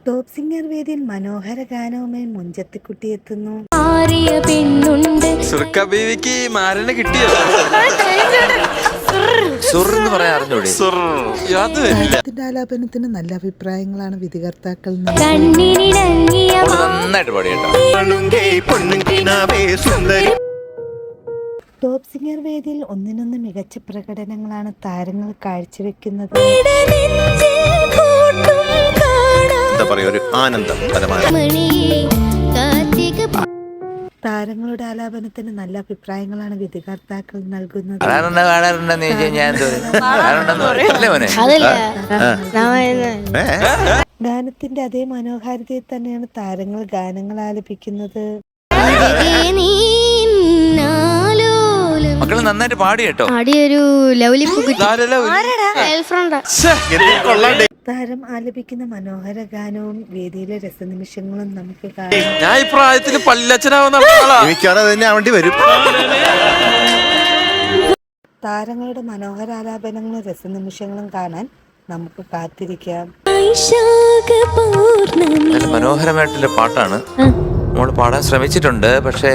Top singer വേദിയിൽ മനോഹര ഗാനവുമായി മുഞ്ചത്തിക്കുട്ടി എത്തുന്നു. ഗാനത്തിന്റെ ആലാപനത്തിന് നല്ല അഭിപ്രായങ്ങളാണ് വിധികർത്താക്കൾ. ടോപ്പ് സിംഗർ വേദിയിൽ ഒന്നിനൊന്ന് മികച്ച പ്രകടനങ്ങളാണ് താരങ്ങൾ കാഴ്ചവെക്കുന്നത്. താരങ്ങളുടെ ആലാപനത്തിന് നല്ല അഭിപ്രായങ്ങളാണ് വിധികർത്താക്കൾ നൽകുന്നത്. ഗാനത്തിന്റെ അതേ മനോഹാരിതയിൽ തന്നെയാണ് താരങ്ങൾ ഗാനങ്ങൾ ആലപിക്കുന്നത്. മക്കള് നന്നായിട്ട് പാടി കേട്ടോ. താരം ആലപിക്കുന്ന മനോഹര ഗാനവും വേദിയിലെ രസനിമിഷങ്ങളും നമുക്ക് കാണാം. ഞാൻ ഈ പ്രായത്തിൽ പല്ലച്ചനാവുന്ന വരും. താരങ്ങളുടെ മനോഹര ആലാപനങ്ങളും രസനിമിഷങ്ങളും കാണാൻ നമുക്ക് കാത്തിരിക്കാം. മനോഹരമായിട്ടുള്ള പാട്ടാണ്. നമ്മൾ പാടാൻ ശ്രമിച്ചിട്ടുണ്ട്, പക്ഷേ